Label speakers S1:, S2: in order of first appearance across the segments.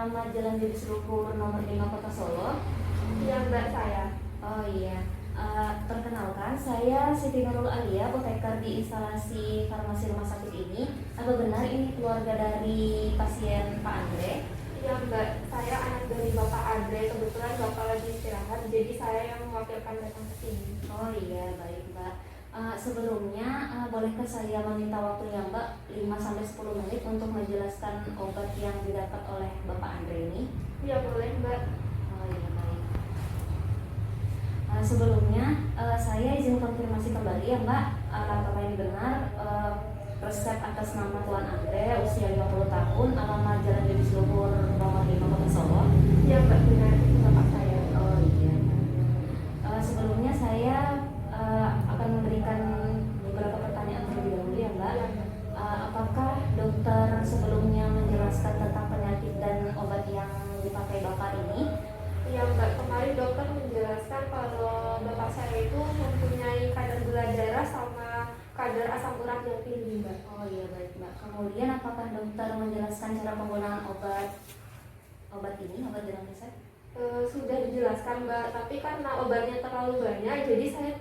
S1: alamat Jalan Judis Luhur nomor 5 Kota Solo?
S2: Iya Mbak, saya.
S1: Oh iya. Perkenalkan, saya Siti Nurul Alia, apoteker di instalasi farmasi rumah sakit ini. Apa benar ini keluarga dari pasien Pak Andre?
S2: Iya Mbak, saya anak dari Bapak Andre. Kebetulan Bapak lagi istirahat, jadi saya yang mewakilkan datang ke sini.
S1: Oh iya, baik Mbak. Sebelumnya, bolehkah saya meminta waktunya Mbak 5-10 menit untuk menjelaskan obat yang didapat oleh Bapak Andre ini?
S2: Iya boleh Mbak.
S1: Oh iya, baik. Sebelumnya, saya izin konfirmasi kembali ya Mbak, apakah ini benar resep atas nama Tuan Andre, usia 50 tahun, alamat Jalan Judis Luhur nomor 5 Kota Solo?
S2: Iya Mbak, benar itu Bapak saya.
S1: Oh iya. Sebelumnya saya akan memberikan beberapa pertanyaan terlebih dahulu ya Mbak.
S2: Iya Mbak.
S1: Apakah dokter sebelumnya menjelaskan tentang penyakit dan obat yang dipakai Bapak ini?
S2: Iya Mbak, kemarin dokter menjelaskan kalau Bapak saya itu mempunyai kadar gula darah sama kadar asam urat yang tinggi Mbak.
S1: Oh iya, baik Mbak. Kemudian apakah dokter menjelaskan cara penggunaan obat dalam resep?
S2: Sudah dijelaskan Mbak, tapi karena obatnya terlalu banyak, jadi saya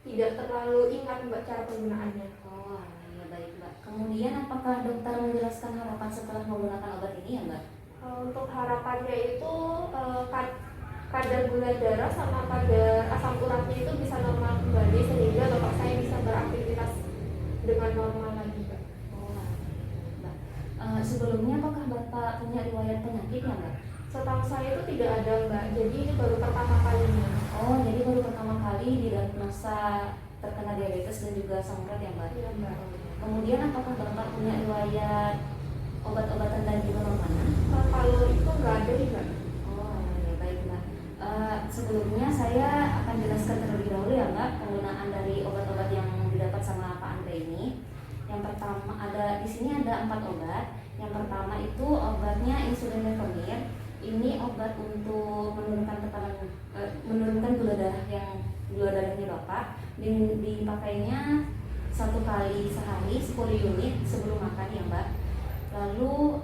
S2: tidak terlalu ingat Mbak cara penggunaannya.
S1: Oh iya, baik Mbak. Kemudian apakah dokter menjelaskan harapan setelah menggunakan obat ini ya Mbak?
S2: Untuk harapannya itu kadar gula darah sama kadar asam uratnya itu bisa normal kembali sehingga bapak saya bisa beraktivitas dengan normal lagi Mbak.
S1: Oh Mbak. Sebelumnya apakah Bapak punya riwayat penyakit ya Mbak?
S2: Setahu saya itu tidak ada Mbak, jadi ini baru pertama kalinya.
S1: Oh, jadi baru pertama kali didiagnosa terkena diabetes dan juga asam urat ya Mbak?
S2: Iya Mbak.
S1: Kemudian apakah Bapak punya riwayat obat-obatan dan juga mana?
S2: Kalau itu nggak ada nih Mbak.
S1: Oh ya, baik Mbak. Sebelumnya saya akan jelaskan terlebih dahulu ya Mbak penggunaan dari obat-obat yang didapat sama Pak Andre ini. Yang pertama di sini ada 4 obat. Yang pertama itu obatnya insulin levemir. Ini obat untuk menurunkan gula darahnya Bapak. Dipakainya 1 kali sehari 10 unit sebelum makan ya Mbak. Lalu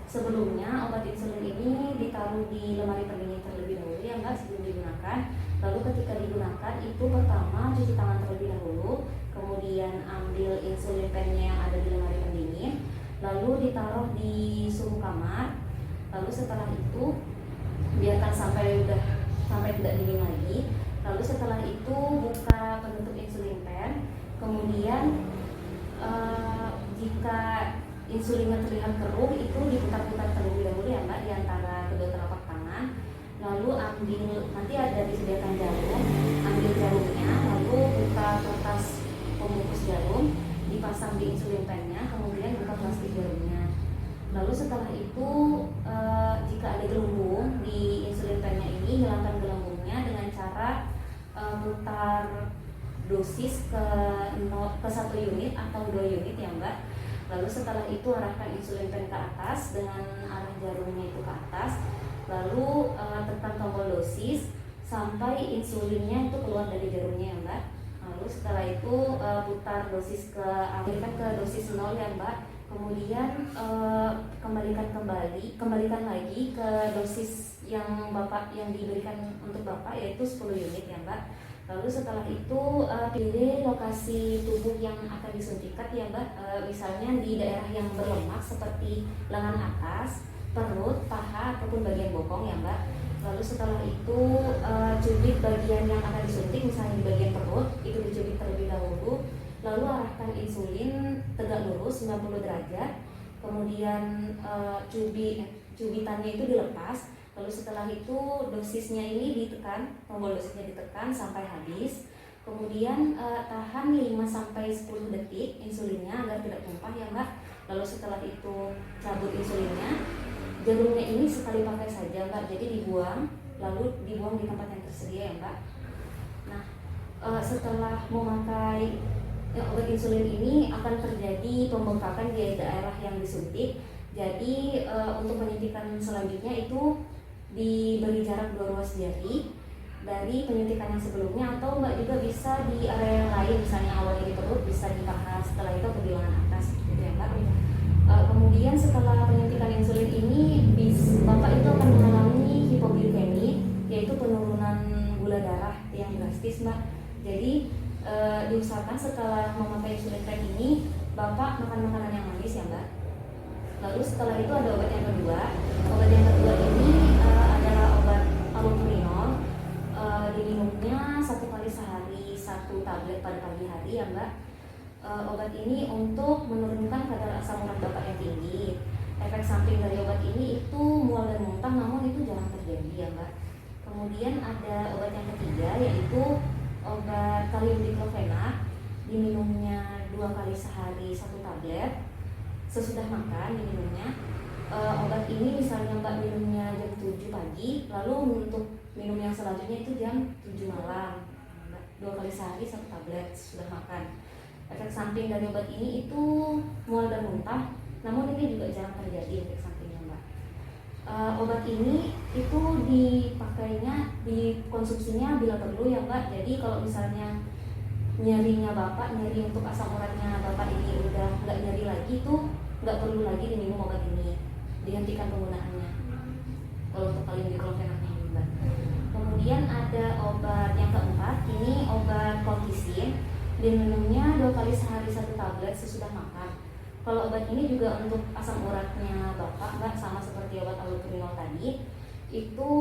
S1: sebelumnya obat insulin ini ditaruh di lemari pendingin terlebih dahulu ya Mbak sebelum digunakan. Lalu ketika digunakan itu pertama cuci tangan terlebih dahulu, kemudian ambil insulin pennya yang ada di lemari pendingin, lalu ditaruh di suhu kamar. Lalu setelah itu biarkan sampai tidak dingin lagi. Lalu setelah itu buka penutup insulin pen. Kemudian jika insulinnya terlihat keruh itu diputar-putar terlebih dahulu ya Mbak di antara kedua telapak tangan. Lalu nanti ada disediakan jarum, ambil jarumnya, lalu buka kertas pembungkus jarum, dipasang di insulin pennya, kemudian buka plastik jarumnya. Lalu setelah itu jika ada gelembung di insulin pennya ini, hilangkan gelembungnya dengan cara putar dosis ke 1 unit atau 2 unit ya Mbak. Lalu setelah itu arahkan insulin pen ke atas dengan arah jarumnya itu ke atas. Lalu tekan tombol dosis sampai insulinnya itu keluar dari jarumnya ya Mbak. Lalu setelah itu putar dosis alihkan ke dosis 0 ya Mbak. Kemudian kembalikan lagi ke dosis yang diberikan untuk Bapak yaitu 10 unit ya Mbak. Lalu setelah itu pilih lokasi tubuh yang akan disuntikan ya Mbak, misalnya di daerah yang berlemak seperti lengan atas, perut, paha ataupun bagian bokong ya Mbak. Lalu setelah itu cubit bagian yang akan disuntik, misalnya di bagian perut itu dicubit terlebih dahulu. Lalu arahkan insulin tegak lurus 90 derajat. Kemudian cubitannya itu dilepas. Lalu setelah itu dosisnya ini ditekan, tombol dosisnya ditekan sampai habis. Kemudian tahan 5-10 detik insulinnya agar tidak tumpah ya Mbak. Lalu setelah itu cabut insulinnya. Jarumnya ini sekali pakai saja Mbak, jadi dibuang, lalu dibuang di tempat yang tersedia ya Mbak. Nah, setelah memakai obat insulin ini akan terjadi pembengkakan di daerah yang disuntik. Jadi untuk penyuntikan selanjutnya itu diberi jarak 2 ruas jari dari penyuntikan yang sebelumnya, atau Mbak juga bisa di area yang lain, misalnya awalnya di perut bisa di paha, setelah itu ke di lengan atas gitu ya Mbak. Kemudian setelah penyuntikan insulin ini, bapak itu akan mengalami hipoglikemi, yaitu penurunan gula darah yang drastis, Mbak. Jadi diusahakan setelah memakai insulin pen ini, bapak makan makanan yang manis ya, Mbak. Lalu setelah itu ada obat yang kedua. Obat yang kedua ini adalah obat allopurinol. Diminumnya 1 kali sehari 1 tablet pada pagi hari ya, Mbak. Obat ini untuk menurunkan kadar asam urat bapak yang tinggi. Efek samping dari obat ini itu mual dan muntah, namun itu jarang terjadi ya, Mbak. Kemudian ada obat yang ketiga, yaitu obat kalium diklofenak. Diminumnya 2 kali sehari 1 tablet sesudah makan diminumnya. Obat ini misalnya Mbak minumnya jam 7 pagi, lalu untuk minum yang selanjutnya itu jam 7 malam. 2 kali sehari 1 tablet sesudah makan. Efek samping dari obat ini itu mual dan muntah, namun ini juga jarang terjadi efek sampingnya, Mbak. Obat ini itu dikonsumsinya bila perlu ya, Mbak. Jadi kalau misalnya nyerinya bapak, nyeri untuk asam uratnya bapak ini udah nggak nyeri lagi, tuh nggak perlu lagi diminum obat ini, dihentikan penggunaannya. Kalau untuk kalium diklofenaknya ini, Mbak. Kemudian ada obat yang keempat, ini obat colchicine. Diminumnya 2 kali sehari 1 tablet sesudah makan. Kalau obat ini juga untuk asam uratnya bapak, Mbak, sama seperti obat allopurinol tadi. Itu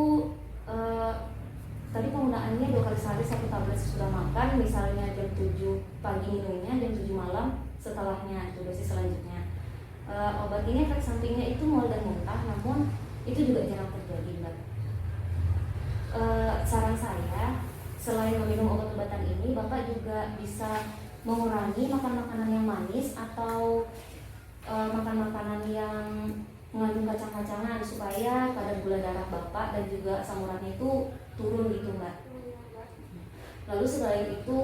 S1: tadi penggunaannya 2 kali sehari 1 tablet sesudah makan, misalnya jam 7 pagi minumnya, jam 7 malam setelahnya itu dosis selanjutnya. Obat ini efek sampingnya itu mual dan muntah, namun itu juga jarang terjadi, Mbak. Saran saya, selain meminum obat-obatan ini, bapak juga bisa mengurangi makan makanan yang manis atau makan makanan yang mengandung kacang-kacangan, supaya kadar gula darah bapak dan juga asam uratnya itu turun gitu, Mbak. Lalu selain itu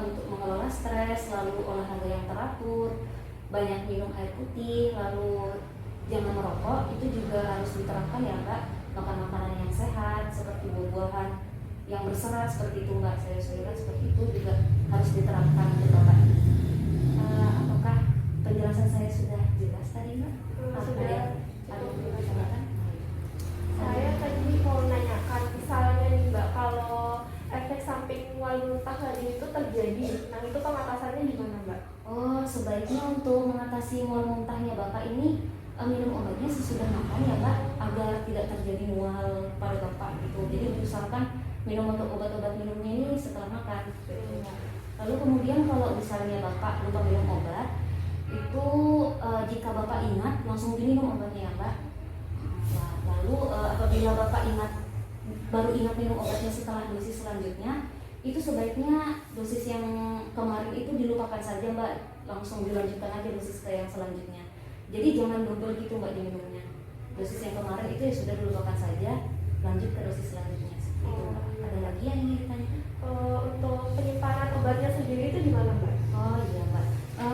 S1: untuk mengelola stres, lalu olahraga yang teratur, banyak minum air putih, lalu jangan merokok, itu juga harus diterapkan ya, Mbak. Makan makanan yang sehat seperti buah-buahan yang berserat seperti itu, Mbak. Sayur-sayuran seperti itu juga harus diterapkan untuk bapak. Apakah penjelasan saya sudah jelas tadi, Mbak?
S2: Sudah.
S1: Ada pertanyaan?
S2: Saya tadi mau nanyakan, misalnya nih, Mbak, kalau efek samping mual muntah tadi itu terjadi, nah itu pengatasannya gimana, Mbak?
S1: Oh, sebaiknya untuk mengatasi mual muntahnya bapak ini minum obatnya sesudah makan ya, Mbak, agar tidak terjadi mual pada bapak gitu. Jadi diusahakan minum obat-obat minumnya ini setelah makan. Lalu kemudian kalau misalnya bapak lupa minum obat, itu jika bapak ingat langsung diminum obatnya ya, Mbak. Nah, lalu apabila bapak baru ingat minum obatnya setelah dosis selanjutnya, itu sebaiknya dosis yang kemarin itu dilupakan saja, Mbak. Langsung dilanjutkan aja dosis ke yang selanjutnya. Jadi jangan double gitu, Mbak, diminumnya. Dosis yang kemarin itu ya sudah dilupakan saja, lanjut ke dosis selanjutnya. Itu, Mbak. Ada lagi yang ingin ditanyakan?
S2: Untuk penyimpanan obatnya sendiri itu gimana, Mbak?
S1: Oh iya, Mbak.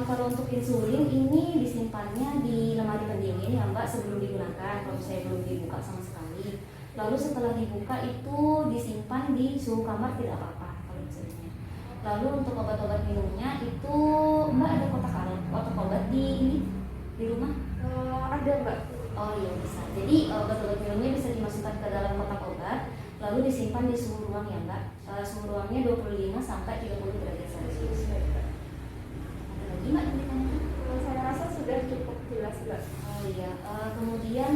S1: Kalau untuk insulin ini disimpannya di lemari pendingin ya, Mbak, sebelum digunakan. Kalau saya belum dibuka sama sekali. Lalu setelah dibuka itu disimpan di suhu kamar, tidak apa-apa kalau insulinnya. Lalu untuk obat-obat minumnya itu, Mbak, ada kotak obat di rumah?
S2: Ada, Mbak.
S1: Oh iya, bisa. Jadi obat-obat minumnya bisa dimasukkan ke dalam kotak obat, lalu disimpan di suhu ruang ya, Mbak. Suhu ruangnya 25 sampai 30 derajat Celcius. Ada lagi, Mbak, yang ditanyakan?
S2: Saya rasa sudah cukup jelas, Mbak.
S1: Oh iya, kemudian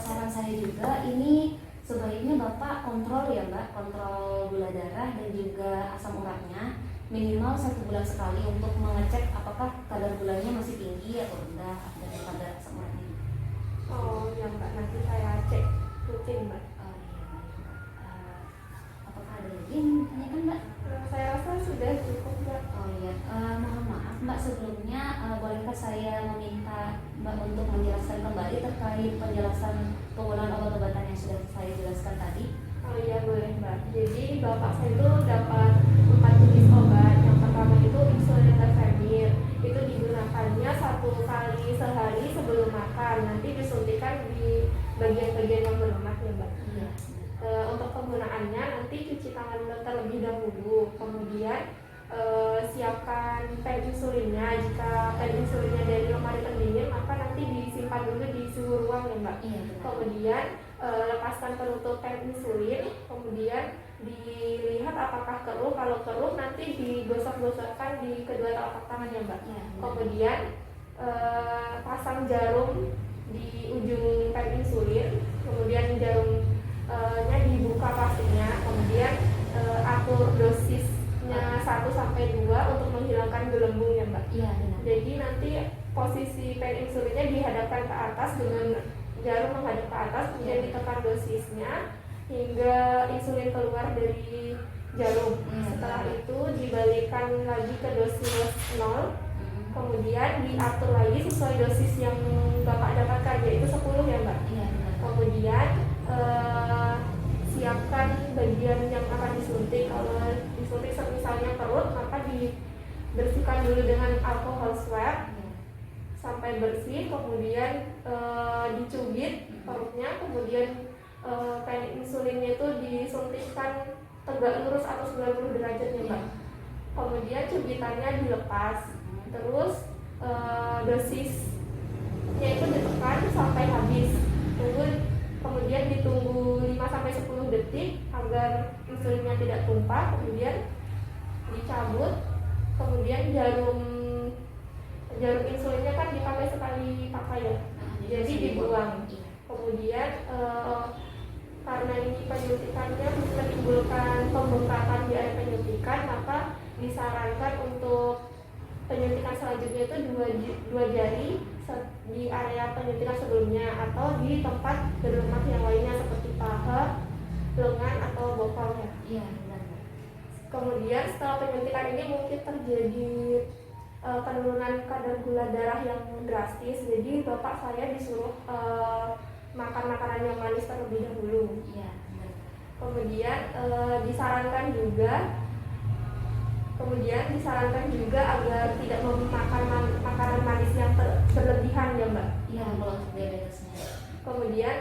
S1: saran saya juga ini sebaiknya Bapak kontrol ya, Mbak, kontrol gula darah dan juga asam uratnya minimal 1 bulan sekali untuk mengecek apakah kadar gulanya masih tinggi atau rendah dan kadar asam uratnya.
S2: Oh ya, Mbak, nanti saya cek rutin, Mbak.
S1: Oh iya, baik, Mbak. Apakah ada lagi yang ditanyakan, Mbak?
S2: Saya rasa sudah cukup, Mbak.
S1: Oh iya, mohon maaf, Mbak, sebelumnya bolehkah saya meminta Mbak untuk menjelaskan kembali terkait penjelasan penggunaan obat-obatan yang sudah saya jelaskan tadi?
S2: Oh iya, boleh, Mbak. Jadi bapak saya itu dapat 4 jenis obat. Yang pertama itu insulin terfenir. Itu digunakannya 1 kali sehari sebelum makan. Nanti disuntikan di bagian-bagian yang berlemak ya, Mbak.
S1: Iya.
S2: Untuk penggunaannya nanti cuci tangan terlebih dahulu. Kemudian siapkan pen insulinnya. Jika pen insulinnya dari lemari pendingin, maka nanti disimpan dulu di suhu ruang ya Mbak.
S1: Iya, benar.
S2: Kemudian lepaskan penutup pen insulin, kemudian dilihat apakah keruh. Kalau keruh nanti digosok-gosokkan di kedua telapak tangan ya Mbak.
S1: Iya, benar.
S2: Kemudian pasang jarum di ujung pen insulin, kemudian jarumnya dibuka plastiknya, kemudian atur dosisnya 1-2 untuk menghilangkan gelembung ya Mbak.
S1: Iya, benar.
S2: Jadi nanti posisi pen insulinnya dihadapkan ke atas dengan jarum menghadap ke atas, kemudian ditekan dosisnya hingga insulin keluar dari jarum. Setelah itu dibalikkan lagi ke dosis 0, kemudian diatur lagi sesuai dosis yang Bapak dapatkan, yaitu 10 ya Mbak.
S1: Iya, benar.
S2: Kemudian siapkan bagian yang akan disuntik. Kalau disuntik misalnya perut, maka dibersihkan dulu dengan alkohol swab sampai bersih, kemudian dicubit perutnya, kemudian pen insulinnya itu disuntikkan tegak lurus atau 90 derajat ya Mbak. Kemudian cubitannya dilepas, terus dosisnya itu ditekan sampai habis. Kemudian ditunggu 5-10 detik agar insulinnya tidak tumpah, kemudian dicabut. Kemudian jarum insulinnya kan dipakai sekali pakai ya, jadi dibuang. Kemudian karena ini penyuntikannya menimbulkan pembengkakan di area penyuntikan, maka disarankan untuk penyuntikan selanjutnya itu dua jari di area penyuntikan sebelumnya atau di tempat berlemak yang lainnya seperti paha, lengan atau bokongnya.
S1: Iya, benar.
S2: Kemudian setelah penyuntikan ini mungkin terjadi penurunan kadar gula darah yang drastis, jadi bapak saya disuruh makan makanan yang manis terlebih dahulu.
S1: Iya, benar.
S2: Kemudian disarankan juga agar tidak memakan makanan manis yang berlebihan ya Mbak.
S1: Iya, kalau untuk diabetesnya.
S2: Kemudian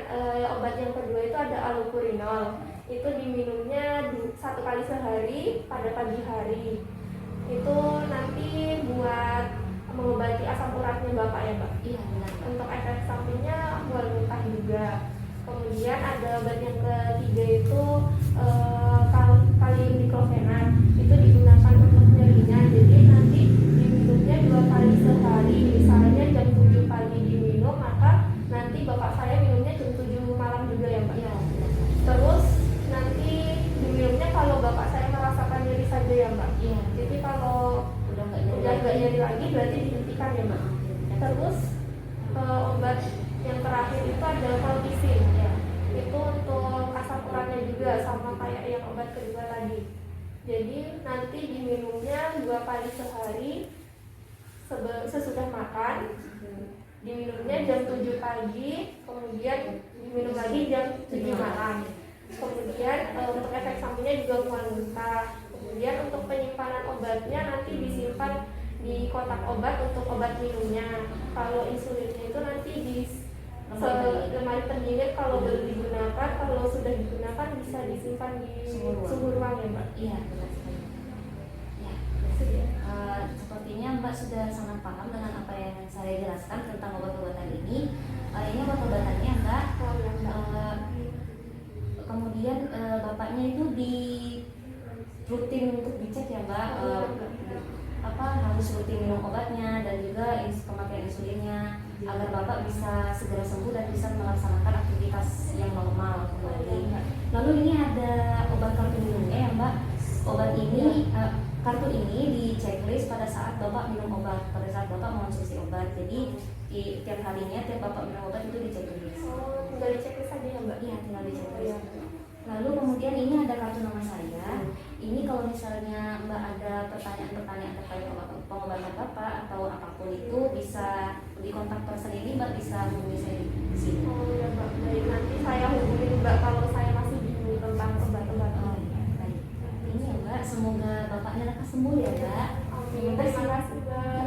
S2: obat yang kedua itu ada allopurinol. Itu diminumnya 1 kali sehari pada pagi hari. Itu nanti buat mengobati asam uratnya Bapak ya Mbak.
S1: Iya, benar.
S2: Untuk efek sampingnya mual muntah juga. Kemudian ada obat yang ketiga itu kalium diklofenat. Itu digunakan untuk nyerinya. Jadi nanti diminumnya 2 kali sehari. Misalnya jam 7 pagi diminum, maka nanti bapak saya minumnya jam 7 malam juga ya Mbak.
S1: Iya, benar.
S2: Terus nanti diminumnya kalau bapak saya merasakan nyeri saja ya Mbak.
S1: Iya.
S2: Jadi kalau
S1: Udah nggak
S2: nggak nyeri lagi berarti dihentikan ya Mbak. Terus obat yang terakhir itu ada colchicine ya. Itu untuk asam uratnya juga sama kayak yang obat kedua tadi. Jadi nanti diminumnya 2 kali sehari sesudah makan. Diminumnya jam 7 pagi, kemudian diminum lagi jam 7 malam. Kemudian untuk efek sampingnya juga mual muntah. Kemudian untuk penyimpanan obatnya nanti disimpan di kotak obat untuk obat minumnya. Kalau insulinnya itu nanti di lemari pendingin kalau belum digunakan, kalau sudah digunakan bisa disimpan di suhu ruang ya Mbak.
S1: Iya, benar sekali. Ya. Sepertinya Mbak sudah sangat paham dengan apa yang saya jelaskan tentang obat-obatan ini. Ini obat-obatannya Mbak. Kemudian bapaknya itu di rutin untuk dicek ya Mbak. Harus rutin minum obatnya dan juga pemakaian insulinnya agar bapak bisa segera sembuh dan bisa melaksanakan aktivitas yang normal kembali. Lalu ini ada obat kartu minumnya ya Mbak. Obat ini kartu ini di checklist pada saat bapak minum obat, pada saat bapak mengonsumsi obat. Jadi tiap harinya tiap bapak minum obat itu di checklist.
S2: Oh, tinggal di checklist aja ya Mbak?
S1: Iya, tinggal di checklist. Lalu kemudian ini ada kartu nama saya. Ini kalau misalnya Mbak ada pertanyaan-pertanyaan terkait pengobatan Bapak atau apapun itu bisa di kontak person ini Mbak bisa hubungi saya di sini.
S2: Oh ya Mbak, baik, nanti saya hubungin Mbak kalau saya masih bingung tentang obat-obatan.
S1: Oh ya, baik. Ini ya Mbak, semoga Bapaknya lekas sembuh ya Mbak.
S2: Amin. Terima kasih Mbak.